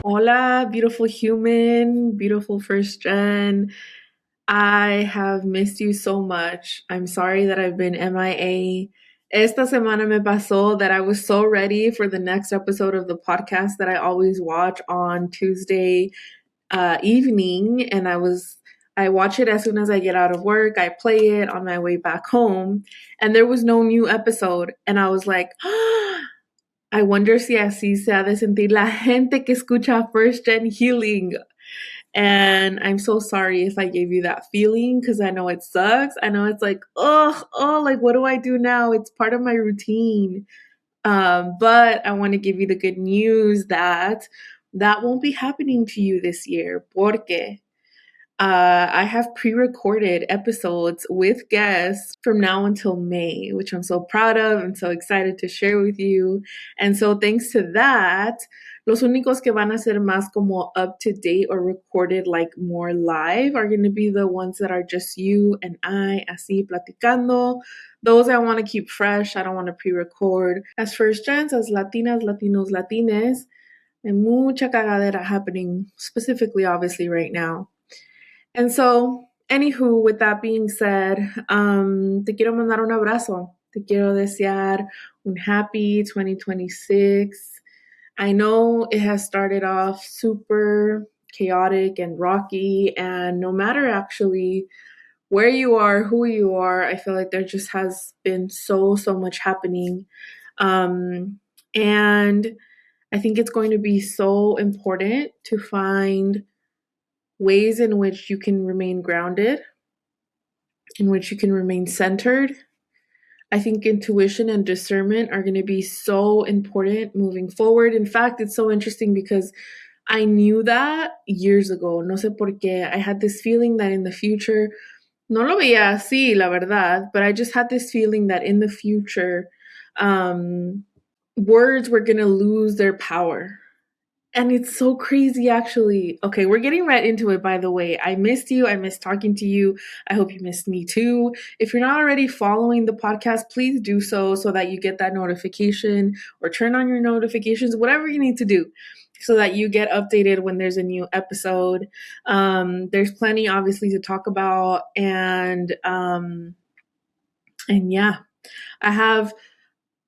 Hola, beautiful human, beautiful first gen. I have missed you so much. I'm sorry that I've been MIA. Esta semana me pasó that I was so ready for the next episode of the podcast that I always watch on Tuesday evening, and I watch it as soon as I get out of work. I play it on my way back home, and there was no new episode, and I was like, I wonder si así se ha de sentir la gente que escucha First Gen Healing. And I'm so sorry if I gave you that feeling because I know it sucks. I know it's like, like what do I do now? It's part of my routine. But I want to give you the good news that that won't be happening to you this year. Porque I have pre recorded episodes with guests from now until May, which I'm so proud of and so excited to share with you. And so, thanks to that, los únicos que van a ser más como up to date or recorded like more live are going to be the ones that are just you and I, así platicando. Those I want to keep fresh. I don't want to pre record. As first gens, as Latinas, Latinos, Latines, and mucha cagadera happening, specifically, obviously, right now. And so, anywho, with that being said, te quiero mandar un abrazo. Te quiero desear un happy 2026. I know it has started off super chaotic and rocky, and no matter actually where you are, who you are, I feel like there just has been so much happening. And I think it's going to be so important to find ways in which you can remain grounded, in which you can remain centered. I think intuition and discernment are going to be so important moving forward. In fact, it's so interesting because I knew that years ago. No sé por qué. I had this feeling that in the future, no lo veía así, la verdad, but I just had this feeling that in the future, words were going to lose their power. And it's so crazy, actually. Okay, we're getting right into it, by the way. I missed you. I missed talking to you. I hope you missed me too. If you're not already following the podcast, please do so that you get that notification or turn on your notifications, whatever you need to do so that you get updated when there's a new episode. There's plenty, obviously, to talk about. And yeah, I have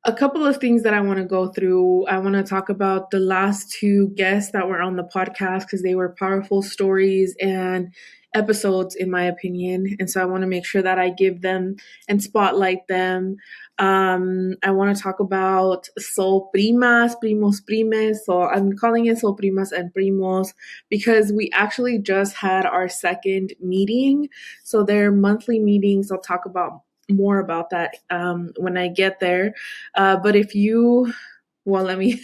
a couple of things that I want to go through. I want to talk about the last two guests that were on the podcast because they were powerful stories and episodes, in my opinion. And so I want to make sure that I give them and spotlight them. I want to talk about Soul Primas, Primos Primes. So I'm calling it Soul Primas and Primos because we actually just had our second meeting. So they're monthly meetings. I'll talk about more about that when I get there. But if you, well, let me,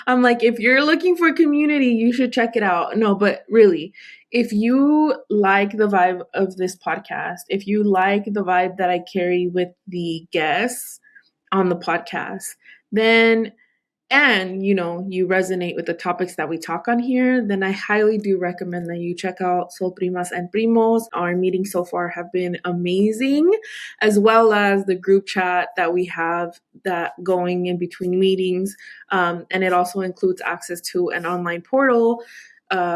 I'm like, if you're looking for community, you should check it out. No, but really, if you like the vibe of this podcast, if you like the vibe that I carry with the guests on the podcast, then and you resonate with the topics that we talk on here, then I highly do recommend that you check out Sol Primas and Primos. Our meetings so far have been amazing, as well as the group chat that we have that going in between meetings. And it also includes access to an online portal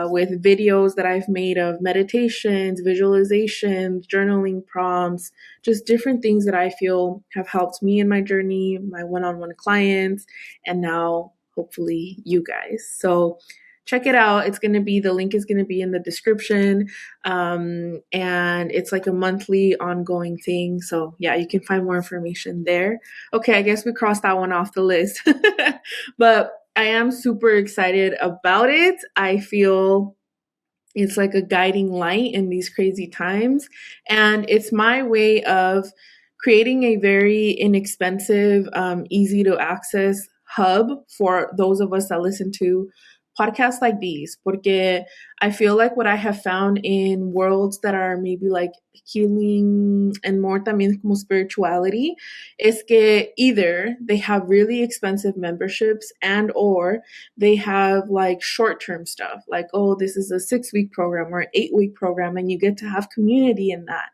with videos that I've made of meditations, visualizations, journaling prompts, just different things that I feel have helped me in my journey, my one-on-one clients, and now hopefully you guys. So check it out. The link is going to be in the description. And it's like a monthly ongoing thing. So yeah, you can find more information there. Okay, I guess we crossed that one off the list. But I am super excited about it. I feel it's like a guiding light in these crazy times. And it's my way of creating a very inexpensive, easy to access hub for those of us that listen to podcasts like these. Porque I feel like what I have found in worlds that are maybe like healing and more también como spirituality is que either they have really expensive memberships and or they have like short-term stuff like, oh, this is a 6-week program or an 8-week program and you get to have community in that.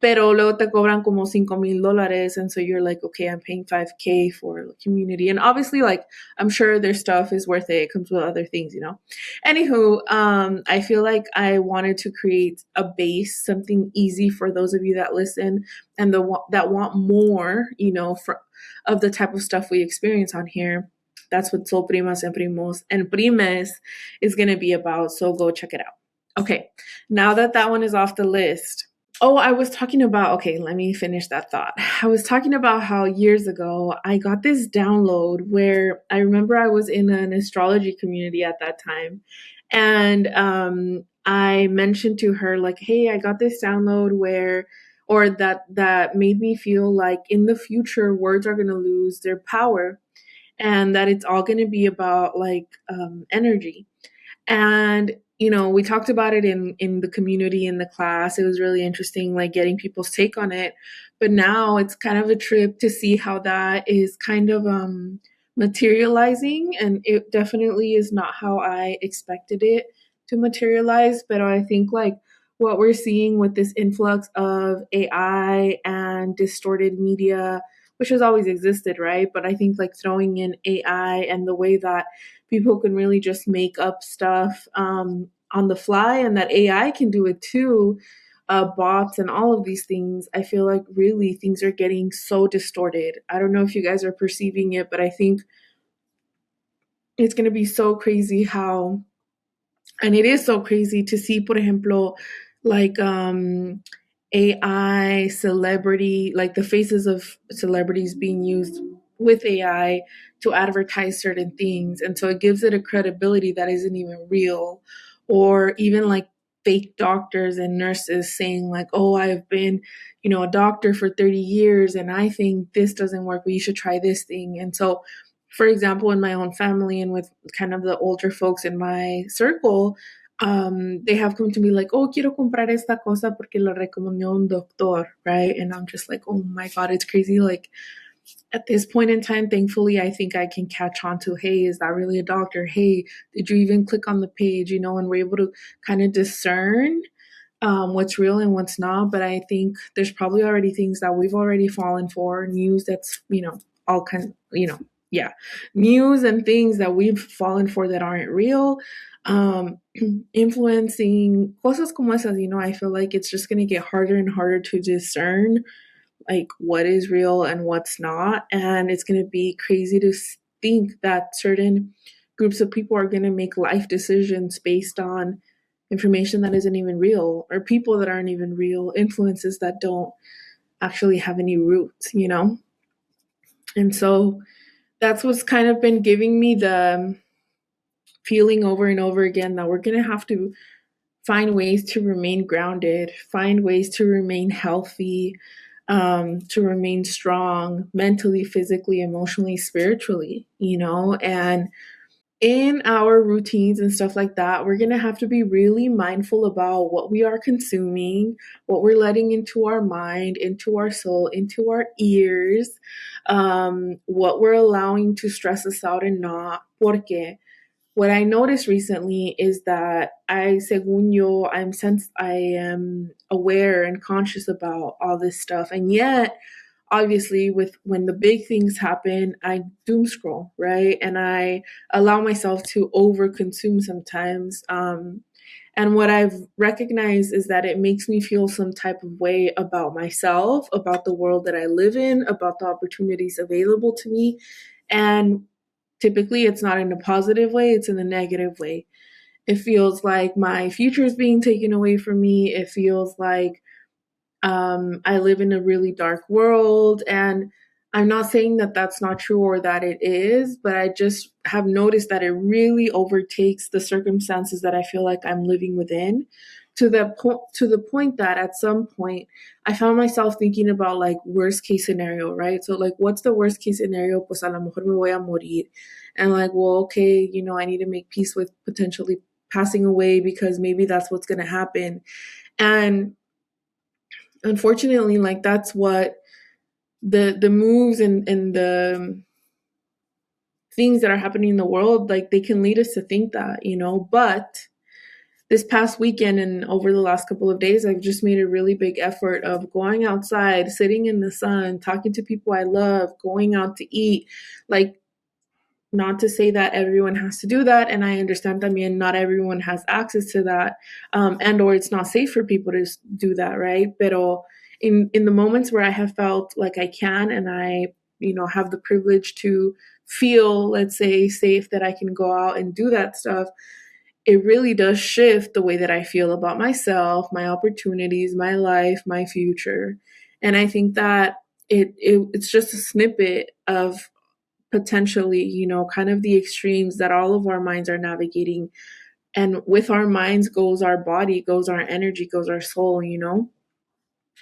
pero luego te cobran como $5,000, and so you're like, okay, I'm paying $5,000 for the community, and obviously, like, I'm sure their stuff is worth it. It comes with other things, you know. Anywho, I feel like I wanted to create a base, something easy for those of you that listen and that want more, you know, of the type of stuff we experience on here. That's what Sol Primas and Primos and Primes is going to be about. So go check it out. Okay, now that one is off the list. Oh, I was talking about, okay, let me finish that thought. I was talking about how years ago I got this download where I remember I was in an astrology community at that time. And I mentioned to her, like, hey, I got this download or that made me feel like in the future, words are going to lose their power and that it's all going to be about like energy. And you know, we talked about it in the community, in the class. It was really interesting, like getting people's take on it. But now it's kind of a trip to see how that is kind of materializing, and it definitely is not how I expected it to materialize. But I think like what we're seeing with this influx of AI and distorted media, which has always existed, right? But I think like throwing in AI and the way that people can really just make up stuff on the fly, and that AI can do it too. Bots and all of these things, I feel like really things are getting so distorted. I don't know if you guys are perceiving it, but I think it's going to be so crazy how, and it is so crazy to see, por ejemplo, like AI celebrity, like the faces of celebrities being used with AI to advertise certain things. And so it gives it a credibility that isn't even real. Or even like fake doctors and nurses saying, like, oh, I've been, you know, a doctor for 30 years and I think this doesn't work, but you should try this thing. And so, for example, in my own family and with kind of the older folks in my circle, they have come to me like, oh, quiero comprar esta cosa porque lo recomendó un doctor, right? And I'm just like, oh my God, it's crazy. Like at this point in time, thankfully, I think I can catch on to, hey, is that really a doctor? Hey, did you even click on the page? You know, and we're able to kind of discern what's real and what's not. But I think there's probably already things that we've already fallen for, news that's, you know, all kind, you know, yeah, news and things that we've fallen for that aren't real. Influencing cosas como esas, you know, I feel like it's just going to get harder and harder to discern like what is real and what's not. And it's going to be crazy to think that certain groups of people are going to make life decisions based on information that isn't even real, or people that aren't even real, influences that don't actually have any roots, you know? And so that's what's kind of been giving me the feeling over and over again that we're going to have to find ways to remain grounded, find ways to remain healthy, to remain strong mentally, physically, emotionally, spiritually, you know? And in our routines and stuff like that, we're going to have to be really mindful about what we are consuming, what we're letting into our mind, into our soul, into our ears, what we're allowing to stress us out and not. Porque what I noticed recently is that según yo, I am aware and conscious about all this stuff, and yet, obviously, with when the big things happen, I doom scroll, right, and I allow myself to overconsume sometimes. And what I've recognized is that it makes me feel some type of way about myself, about the world that I live in, about the opportunities available to me, and typically it's not in a positive way, it's in a negative way. It feels like my future is being taken away from me. It feels like I live in a really dark world. And I'm not saying that that's not true or that it is, but I just have noticed that it really overtakes the circumstances that I feel like I'm living within, to the point that at some point I found myself thinking about like worst case scenario, right? So like, what's the worst case scenario? Pues a lo mejor me voy a morir. And like, well, okay, you know, I need to make peace with potentially passing away because maybe that's what's going to happen. And unfortunately, like that's what the moves and the things that are happening in the world, like they can lead us to think that, you know. But this past weekend and over the last couple of days, I've just made a really big effort of going outside, sitting in the sun, talking to people I love, going out to eat. Like, not to say that everyone has to do that, and I understand también not everyone has access to that, and or it's not safe for people to do that, right? Pero in the moments where I have felt like I can, and I, have the privilege to feel, let's say, safe that I can go out and do that stuff, it really does shift the way that I feel about myself, my opportunities, my life, my future. And I think that it's just a snippet of potentially, kind of the extremes that all of our minds are navigating. And with our minds goes our body, goes our energy, goes our soul.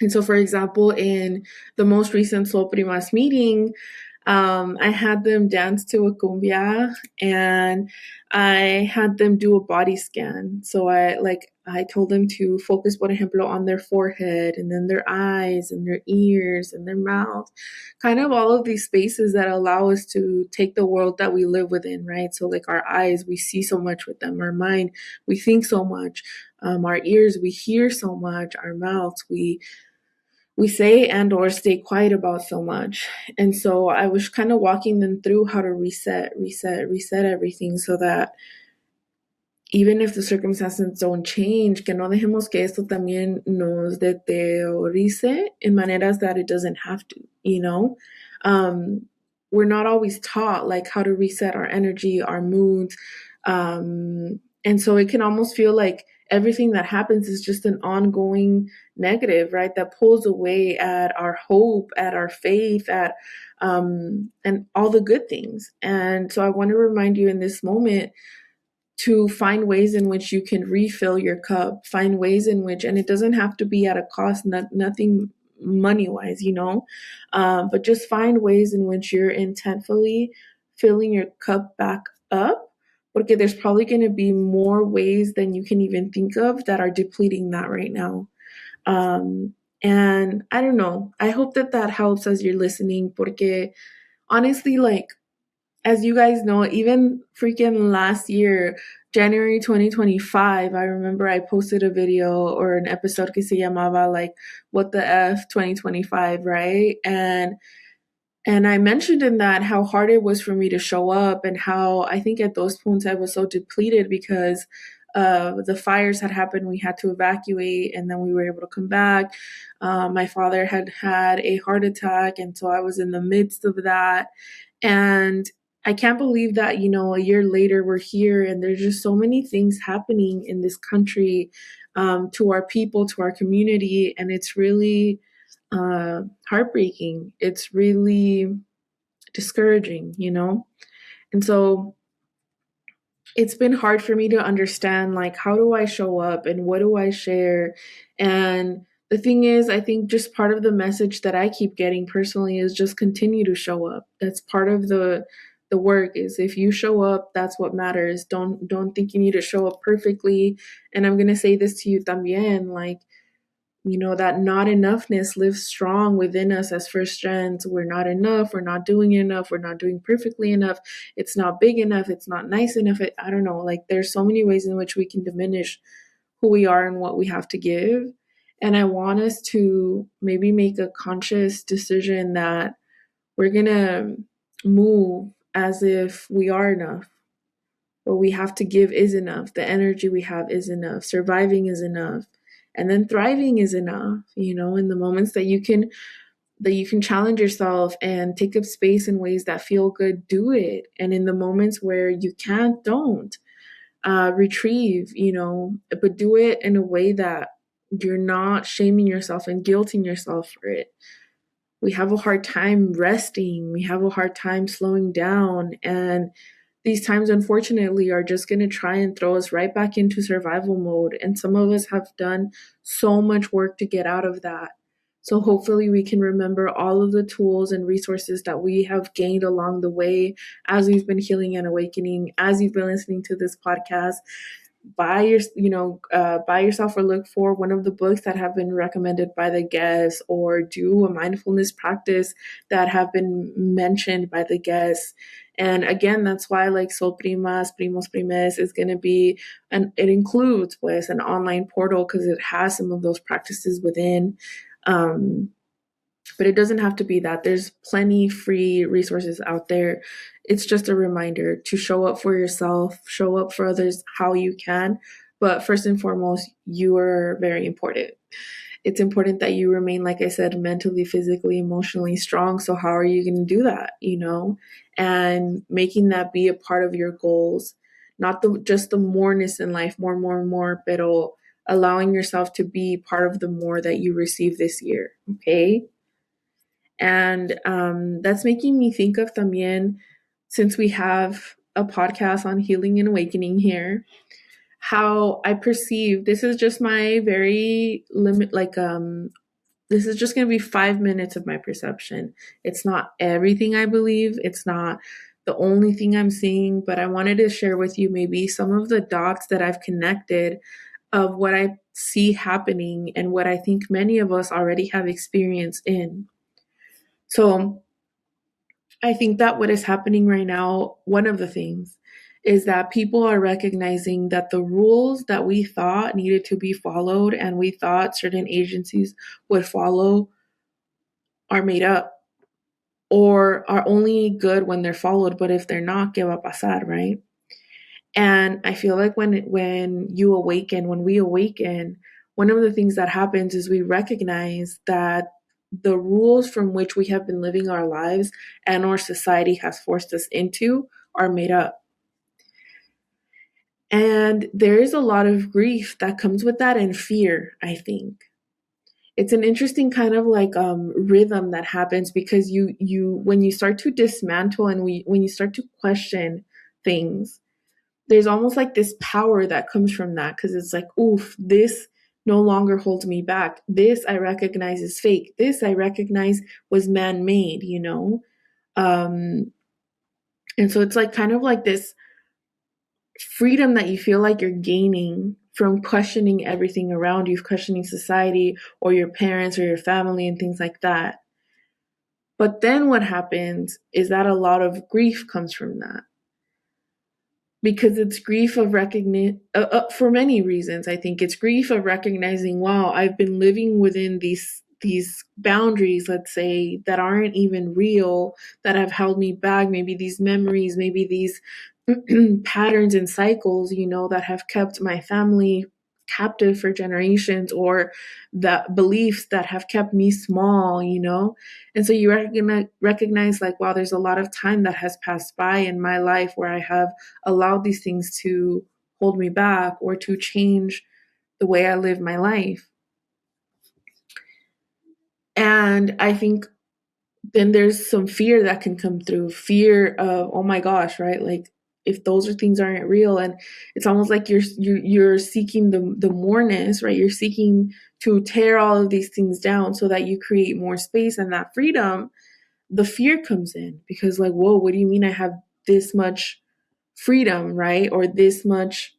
And so, for example, in the most recent Sol Primas meeting, I had them dance to a cumbia, and I had them do a body scan. So I told them to focus, por ejemplo, on their forehead and then their eyes and their ears and their mouth, kind of all of these spaces that allow us to take the world that we live within, right? So like our eyes, we see so much with them. Our mind, we think so much. Our ears, we hear so much. Our mouths, we say and or stay quiet about so much. And so I was kind of walking them through how to reset everything, so that even if the circumstances don't change, que no dejemos que esto también nos deteriorice in maneras that it doesn't have to. Um, we're not always taught like how to reset our energy, our moods. And so it can almost feel like everything that happens is just an ongoing negative, right? That pulls away at our hope, at our faith, at and all the good things. And so I want to remind you in this moment to find ways in which you can refill your cup, find ways in which, and it doesn't have to be at a cost, nothing money wise, but just find ways in which you're intentfully filling your cup back up. Porque there's probably going to be more ways than you can even think of that are depleting that right now. And I don't know. I hope that helps as you're listening. Porque honestly, like, as you guys know, even freaking last year, January 2025, I remember I posted a video or an episode que se llamaba like what the F 2025, right? And I mentioned in that how hard it was for me to show up, and how I think at those points I was so depleted because the fires had happened. We had to evacuate, and then we were able to come back. My father had had a heart attack, and so I was in the midst of that. And I can't believe that, a year later we're here, and there's just so many things happening in this country, to our people, to our community. And it's really heartbreaking. It's really discouraging. And so it's been hard for me to understand, like, how do I show up and what do I share? And the thing is, I think just part of the message that I keep getting personally is just continue to show up. That's part of the work. Is if you show up, that's what matters. Don't think you need to show up perfectly. And I'm going to say this to you también, like, that not enoughness lives strong within us as first gens. We're not enough. We're not doing enough. We're not doing perfectly enough. It's not big enough. It's not nice enough. I don't know. Like, there's so many ways in which we can diminish who we are and what we have to give. And I want us to maybe make a conscious decision that we're going to move as if we are enough. What we have to give is enough. The energy we have is enough. Surviving is enough. And then thriving is enough, in the moments that you can challenge yourself and take up space in ways that feel good, do it. And in the moments where you can't, don't. Retrieve, but do it in a way that you're not shaming yourself and guilting yourself for it. We have a hard time resting. We have a hard time slowing down. And these times, unfortunately, are just going to try and throw us right back into survival mode. And some of us have done so much work to get out of that. So hopefully we can remember all of the tools and resources that we have gained along the way as we've been healing and awakening, as you've been listening to this podcast. Buy yourself or look for one of the books that have been recommended by the guests, or do a mindfulness practice that have been mentioned by the guests. And again, that's why like Sol Primas, Primos Primes is going to be, and it includes pues an online portal because it has some of those practices within. Um, but it doesn't have to be that. There's plenty free resources out there. It's just a reminder to show up for yourself, show up for others how you can. But first and foremost, you are very important. It's important that you remain, like I said, mentally, physically, emotionally strong. So, how are you going to do that? And making that be a part of your goals, not just the moreness in life, more, but allowing yourself to be part of the more that you receive this year. Okay. And that's making me think of también, since we have a podcast on healing and awakening here, how I perceive this is just my very limit, this is just going to be 5 minutes of my perception. It's not everything I believe. It's not the only thing I'm seeing, but I wanted to share with you maybe some of the dots that I've connected of what I see happening and what I think many of us already have experience in. So I think that what is happening right now, one of the things, is that people are recognizing that the rules that we thought needed to be followed and we thought certain agencies would follow are made up or are only good when they're followed. But if they're not, ¿qué va a pasar, right? And I feel like when we awaken, one of the things that happens is we recognize that the rules from which we have been living our lives and our society has forced us into are made up. And there is a lot of grief that comes with that and fear, I think. It's an interesting kind of like rhythm that happens because you when you start to dismantle and when you start to question things, there's almost like this power that comes from that because it's like, oof, this no longer holds me back. This I recognize is fake. This I recognize was man-made, And so it's like kind of like this freedom that you feel like you're gaining from questioning everything around you, questioning society or your parents or your family and things like that. But then what happens is that a lot of grief comes from that. Because it's grief of recognition for many reasons. I think it's grief of recognizing, wow, I've been living within these boundaries, let's say, that aren't even real, that have held me back. Maybe these memories, maybe these patterns and cycles, that have kept my family captive for generations, or the beliefs that have kept me small, And so you recognize like, wow, there's a lot of time that has passed by in my life where I have allowed these things to hold me back or to change the way I live my life. And I think then there's some fear that can come through, fear of, oh my gosh, right? Like if those things aren't real, and it's almost like you're seeking the moreness, right? You're seeking to tear all of these things down so that you create more space and that freedom. The fear comes in because like, whoa, what do you mean I have this much freedom, right? Or this much,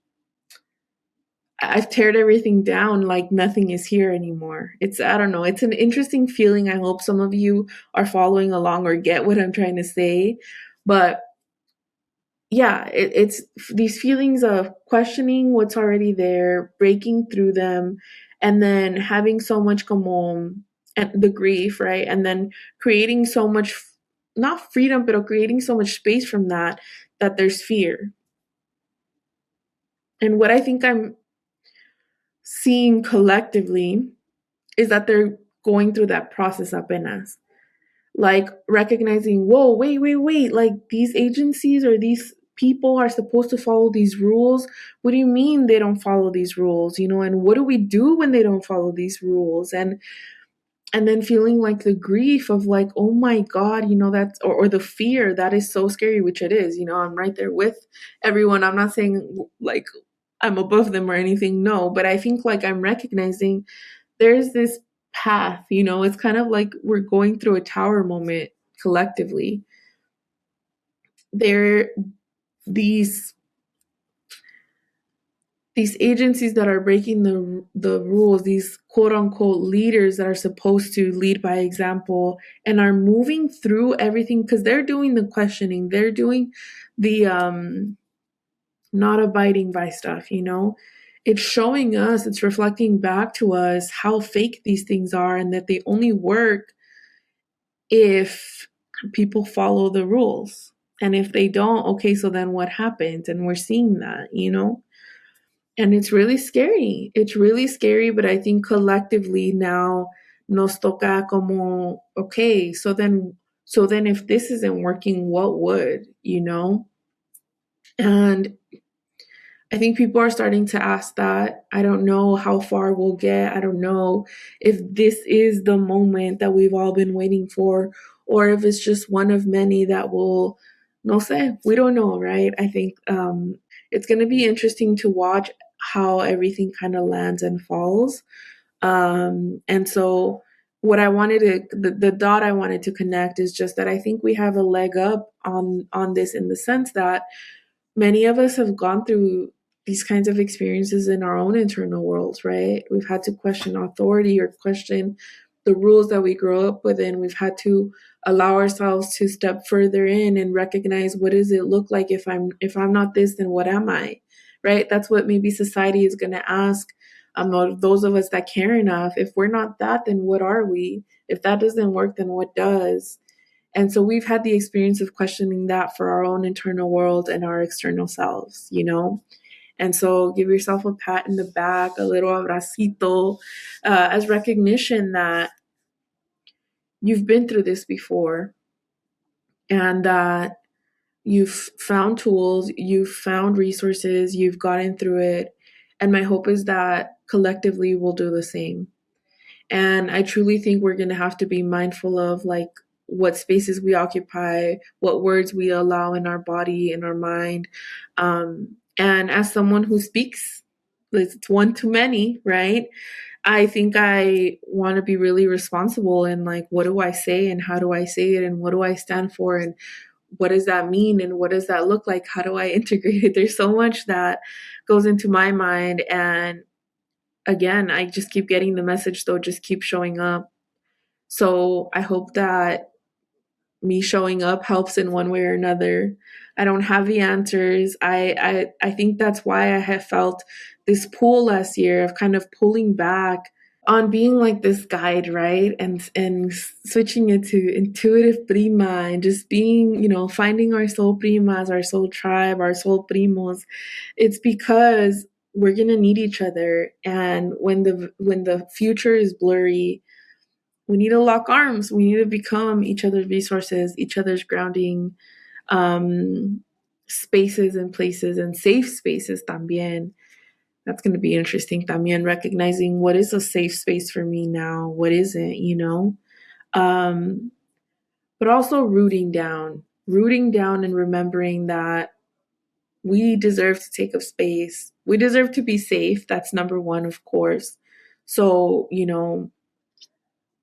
I've teared everything down, like nothing is here anymore. I don't know, it's an interesting feeling. I hope some of you are following along or get what I'm trying to say. But yeah, it's these feelings of questioning what's already there, breaking through them, and then having so much como and the grief, right? And then creating so much, not freedom, but creating so much space from that there's fear. And what I think I'm seeing collectively is that they're going through that process apenas. Like recognizing, whoa, wait, like these agencies or these people are supposed to follow these rules. What do you mean they don't follow these rules? And what do we do when they don't follow these rules? And then feeling like the grief of like, oh my God, that's, or the fear that is so scary, which it is, I'm right there with everyone. I'm not saying like I'm above them or anything. No, but I think like I'm recognizing there's this path, it's kind of like we're going through a tower moment collectively. There these these agencies that are breaking the rules, these quote unquote leaders that are supposed to lead by example and are moving through everything because they're doing the questioning, they're doing the not abiding by stuff, you know? It's showing us, it's reflecting back to us how fake these things are and that they only work if people follow the rules. And if they don't, okay, so then what happens? And we're seeing that, you know? And it's really scary. It's really scary, but I think collectively now nos toca como, okay, so then if this isn't working, what would, you know? And I think people are starting to ask that. I don't know how far we'll get. I don't know if this is the moment that we've all been waiting for, or if it's just one of many that will, no sé, we don't know, right? I think it's going to be interesting to watch how everything kind of lands and falls. And so, what I wanted to, the dot I wanted to connect is just that I think we have a leg up on this in the sense that many of us have gone through these kinds of experiences in our own internal worlds, right? We've had to question authority or question the rules that we grow up within. We've had to allow ourselves to step further in and recognize what does it look like if I'm not this, then what am I? Right? That's what maybe society is going to ask those of us that care enough. If we're not that, then what are we? If that doesn't work, then what does? And so we've had the experience of questioning that for our own internal world and our external selves, you know? And so give yourself a pat in the back, a little abracito, as recognition that you've been through this before and that you've found tools, you've found resources, you've gotten through it. And my hope is that collectively we'll do the same. And I truly think we're going to have to be mindful of like what spaces we occupy, what words we allow in our body, in our mind. And as someone who speaks, it's one too many, right? I think I want to be really responsible in like, what do I say and how do I say it and what do I stand for and what does that mean and what does that look like? How do I integrate it? There's so much that goes into my mind. And again, I just keep getting the message, though, just keep showing up. So I hope that me showing up helps in one way or another. I don't have the answers. I think that's why I have felt this pull last year of kind of pulling back on being like this guide, right? And switching it to intuitive prima and just being, you know, finding our soul primas, our soul tribe, our soul primos. It's because we're gonna need each other. And when the future is blurry, we need to lock arms. We need to become each other's resources, each other's grounding spaces and places and safe spaces también. That's going to be interesting también, recognizing what is a safe space for me now, what isn't, you know? Um, but also rooting down and remembering that we deserve to take up space. We deserve to be safe. That's number one, of course. So, you know,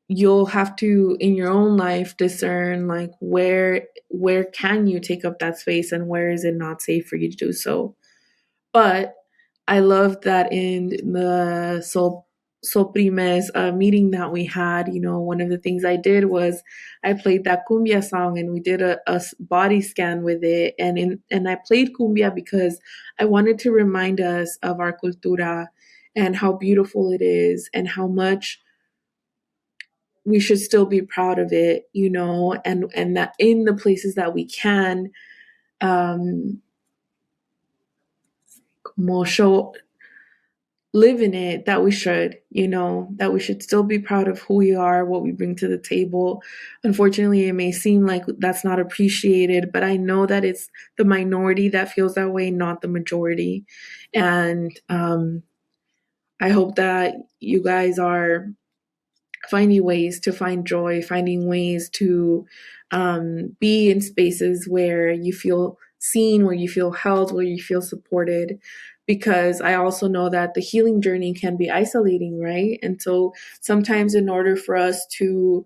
you'll have to in your own life discern like where can you take up that space and where is it not safe for you to do so. But I love that in the Soprimes meeting that we had, you know, one of the things I did was I played that cumbia song and we did a body scan with it. And I played cumbia because I wanted to remind us of our cultura and how beautiful it is and how much we should still be proud of it, you know, and that in the places that we can, more show live in it, that we should, you know, that we should still be proud of who we are, what we bring to the table. Unfortunately, it may seem like that's not appreciated, but I know that it's the minority that feels that way, not the majority. And I hope that you guys are finding ways to find joy, finding ways to be in spaces where you feel seen, where you feel held, where you feel supported. Because I also know that the healing journey can be isolating, right? And so sometimes, in order for us to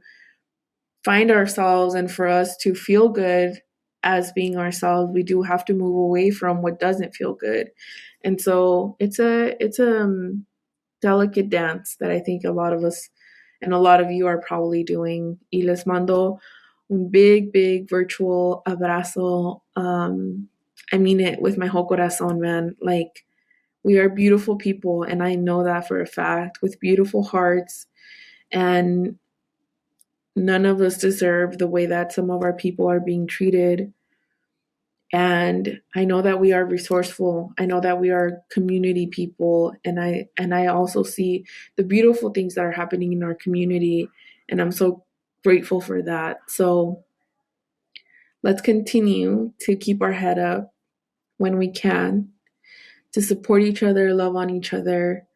find ourselves and for us to feel good, as being ourselves, we do have to move away from what doesn't feel good. And so it's a delicate dance that I think a lot of us and a lot of you are probably doing. Y les mando un big, big virtual abrazo. I mean it with my whole corazón, man. Like, we are beautiful people, and I know that for a fact, with beautiful hearts. And none of us deserve the way that some of our people are being treated. And I know that we are resourceful. I know that we are community people, and I also see the beautiful things that are happening in our community, and I'm so grateful for that. So let's continue to keep our head up when we can, to support each other, love on each other.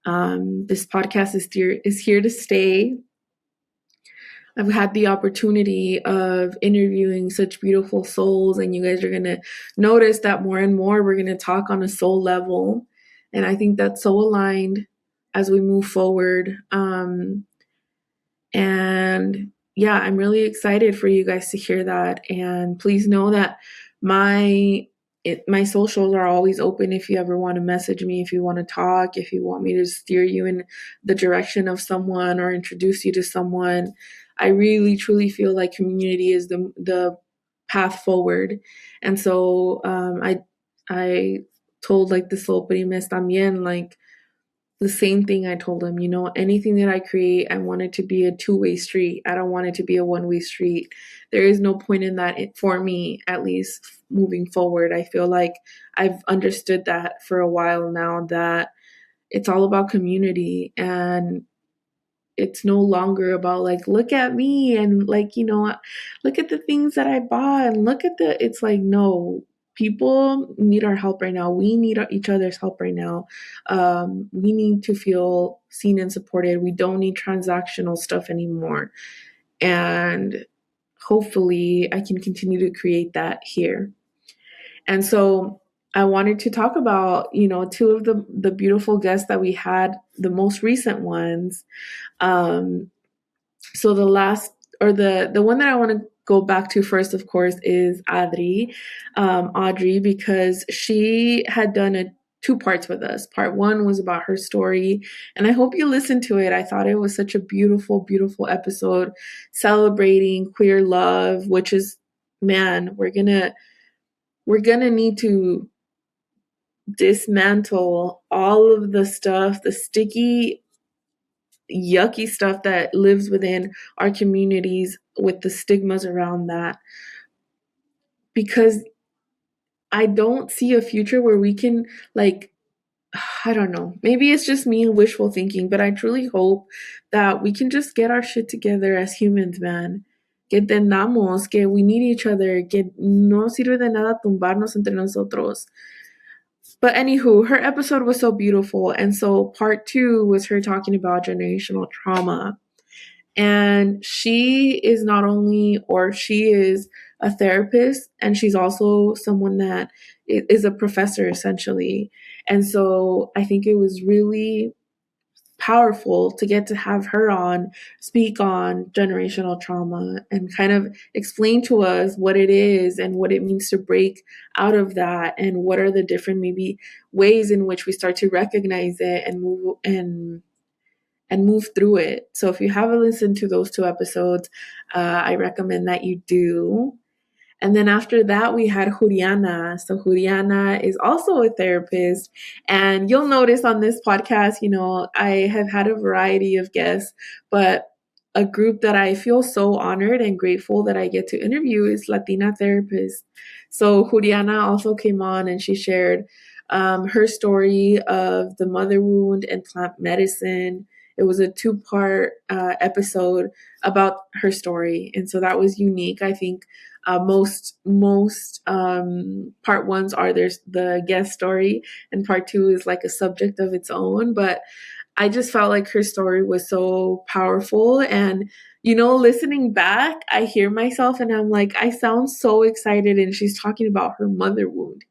This podcast is here to stay. I've had the opportunity of interviewing such beautiful souls, and you guys are going to notice that more and more we're going to talk on a soul level. And I think that's so aligned as we move forward. And yeah, I'm really excited for you guys to hear that. And please know that my my socials are always open if you ever want to message me, if you want to talk, if you want me to steer you in the direction of someone or introduce you to someone. I really truly feel like community is the path forward. And so I told like the soul primes también, like the same thing I told him, anything that I create, I want it to be a two-way street. I don't want it to be a one-way street. There is no point in that for me, at least moving forward. I feel like I've understood that for a while now, that it's all about community, and it's no longer about like, look at me and like, look at the things that I bought and it's like, no, people need our help right now. We need each other's help right now. We need to feel seen and supported. We don't need transactional stuff anymore. And hopefully I can continue to create that here. And so I wanted to talk about, two of the beautiful guests that we had, the most recent ones. So the last, or the one that I want to go back to first, of course, is Audrey, because she had done two parts with us. Part one was about her story, and I hope you listened to it. I thought it was such a beautiful, beautiful episode celebrating queer love, which is, man, we're gonna need to dismantle all of the stuff, the sticky, yucky stuff that lives within our communities with the stigmas around that. Because I don't see a future where we can, like, I don't know, maybe it's just me wishful thinking, but I truly hope that we can just get our shit together as humans, man. Que entendamos que we need each other, que no sirve de nada tumbarnos entre nosotros. But anywho, her episode was so beautiful. And so part two was her talking about generational trauma. And she is she is a therapist, and she's also someone that is a professor essentially. And so I think it was really powerful to get to have her on, speak on generational trauma, and kind of explain to us what it is and what it means to break out of that, and what are the different maybe ways in which we start to recognize it and move through it. So if you haven't listened to those two episodes, I recommend that you do. And then after that, we had Juliana. So Juliana is also a therapist. And you'll notice on this podcast, I have had a variety of guests, but a group that I feel so honored and grateful that I get to interview is Latina therapists. So Juliana also came on, and she shared her story of the mother wound and plant medicine. It was a two-part episode about her story. And so that was unique. I think most part ones are there's the guest story, and part two is like a subject of its own. But I just felt like her story was so powerful. And, listening back, I hear myself and I'm like, I sound so excited. And she's talking about her mother wound.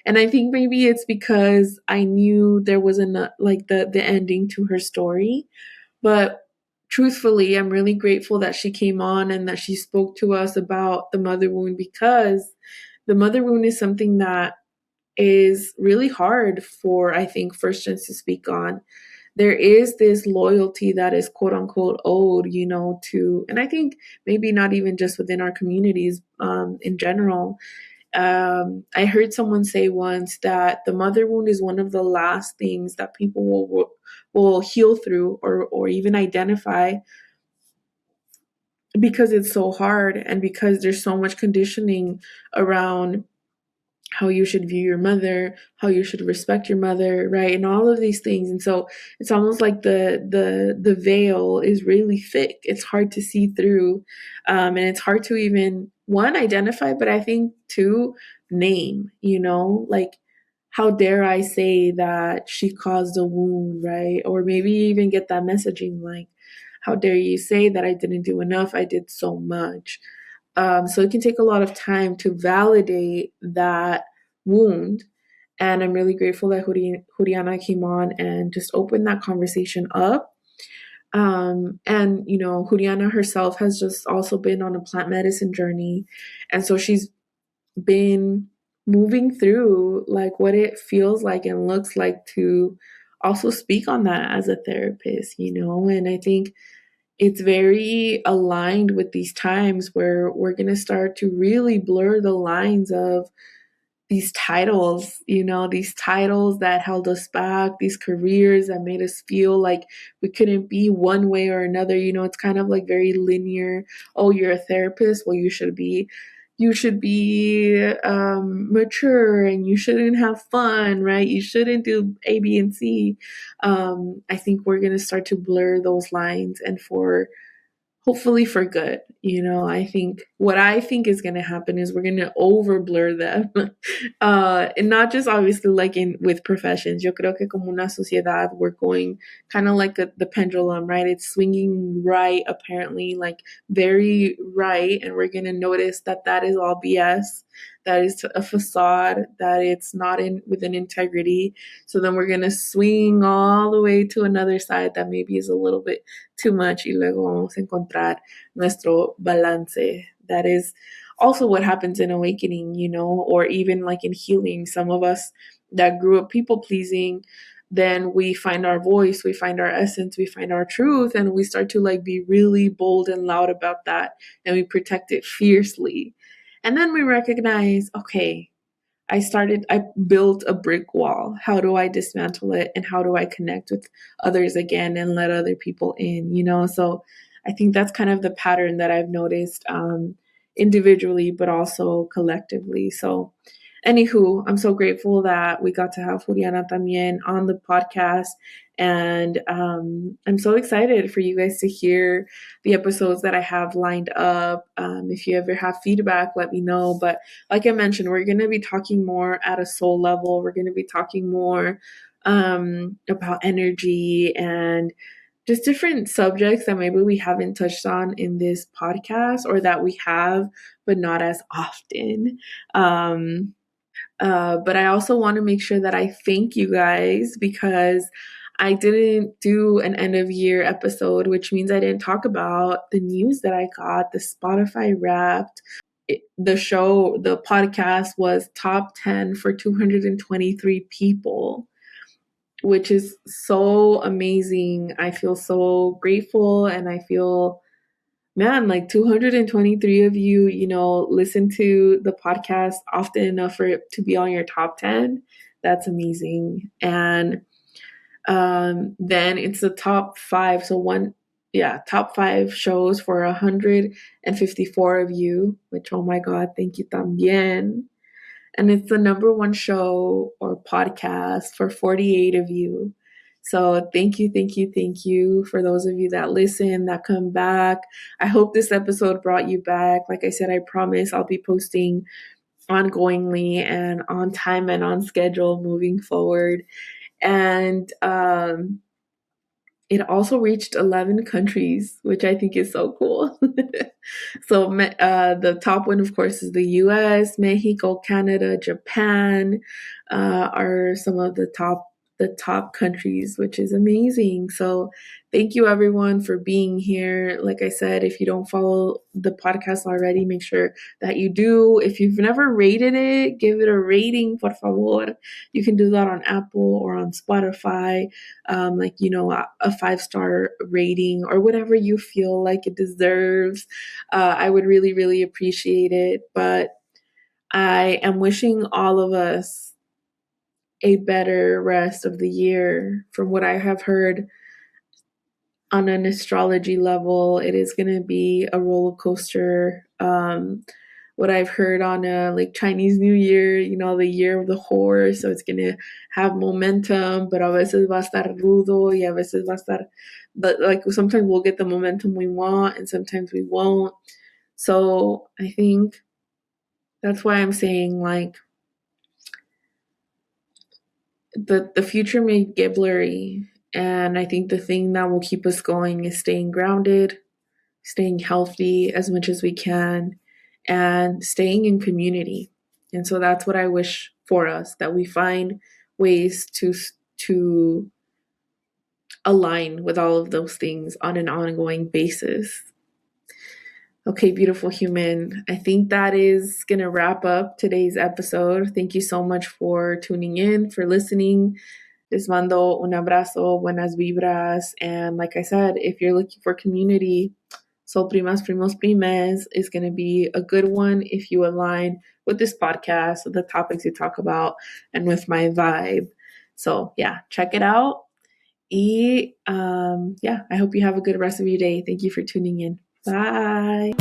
And I think maybe it's because I knew there wasn't like the ending to her story. But truthfully, I'm really grateful that she came on and that she spoke to us about the mother wound, because the mother wound is something that is really hard for, I think, first gens to speak on. There is this loyalty that is quote unquote owed, to, and I think maybe not even just within our communities, in general. I heard someone say once that the mother wound is one of the last things that people will heal through, or even identify, because it's so hard, and because there's so much conditioning around how you should view your mother, how you should respect your mother, right? And all of these things. And so it's almost like the veil is really thick. It's hard to see through. And it's hard to even, one, identify, but I think two, name, like, how dare I say that she caused a wound, right? Or maybe even get that messaging like, how dare you say that I didn't do enough? I did so much. So it can take a lot of time to validate that wound. And I'm really grateful that Juliana came on and just opened that conversation up. And, Juliana herself has just also been on a plant medicine journey. And so she's been moving through like what it feels like and looks like to also speak on that as a therapist, and I think it's very aligned with these times where we're going to start to really blur the lines of these titles, these titles that held us back, these careers that made us feel like we couldn't be one way or another. It's kind of like very linear. Oh, you're a therapist. Well, you should be mature, and you shouldn't have fun, right? You shouldn't do A, B, and C. I think we're going to start to blur those lines, and hopefully for good. I think is going to happen is we're going to over blur them. And not just obviously like in with professions. Yo creo que como una sociedad, we're going kind of like the pendulum, right? It's swinging right, apparently, like very right. And we're going to notice that is all BS. That is a facade, that it's not within integrity. So then we're going to swing all the way to another side that maybe is a little bit too much, y luego vamos a encontrar nuestro balance. That is also what happens in awakening, or even like in healing. Some of us that grew up people pleasing, then we find our voice, we find our essence, we find our truth, and we start to like be really bold and loud about that, and we protect it fiercely. And then we recognize, okay, I built a brick wall. How do I dismantle it, and how do I connect with others again and let other people in, So I think that's kind of the pattern that I've noticed, individually, but also collectively. So anywho, I'm so grateful that we got to have Juliana también on the podcast. And I'm so excited for you guys to hear the episodes that I have lined up. If you ever have feedback, let me know. But like I mentioned, we're going to be talking more at a soul level. We're going to be talking more about energy and just different subjects that maybe we haven't touched on in this podcast, or that we have, but not as often. But I also want to make sure that I thank you guys, because I didn't do an end of year episode, which means I didn't talk about the news that I got. The Spotify Wrapped, the podcast was top 10 for 223 people, which is so amazing. I feel so grateful, and I feel, man, like 223 of you, listen to the podcast often enough for it to be on your top 10. That's amazing. And then it's the top 5. So top 5 shows for 154 of you, which, oh my God, thank you también. And it's the number 1 show or podcast for 48 of you. So thank you, thank you, thank you for those of you that listen, that come back. I hope this episode brought you back. Like I said, I promise I'll be posting ongoingly and on time and on schedule moving forward. And it also reached 11 countries, which I think is so cool. So the top one, of course, is the US, Mexico, Canada, Japan, are some of the top the top countries, which is amazing. So thank you everyone for being here. Like I said, if you don't follow the podcast already, make sure that you do. If you've never rated it, give it a rating, por favor. You can do that on Apple or on Spotify, a 5-star rating or whatever you feel like it deserves. I would really, really appreciate it. But I am wishing all of us a better rest of the year. From what I have heard on an astrology level, it is going to be a roller coaster. What I've heard on a like Chinese New Year, the year of the horse, so it's going to have momentum, but a veces va a estar rudo y a veces va a estar, but like sometimes we'll get the momentum we want and sometimes we won't. So I think that's why I'm saying like the future may get blurry, and I think the thing that will keep us going is staying grounded, staying healthy as much as we can, and staying in community. And so that's what I wish for us, that we find ways to align with all of those things on an ongoing basis. Okay, beautiful human. I think that is going to wrap up today's episode. Thank you so much for tuning in, for listening. Les mando un abrazo, buenas vibras. And like I said, if you're looking for community, Sol Primas Primos Primes is going to be a good one if you align with this podcast, with the topics you talk about, and with my vibe. So yeah, check it out. I hope you have a good rest of your day. Thank you for tuning in. Bye.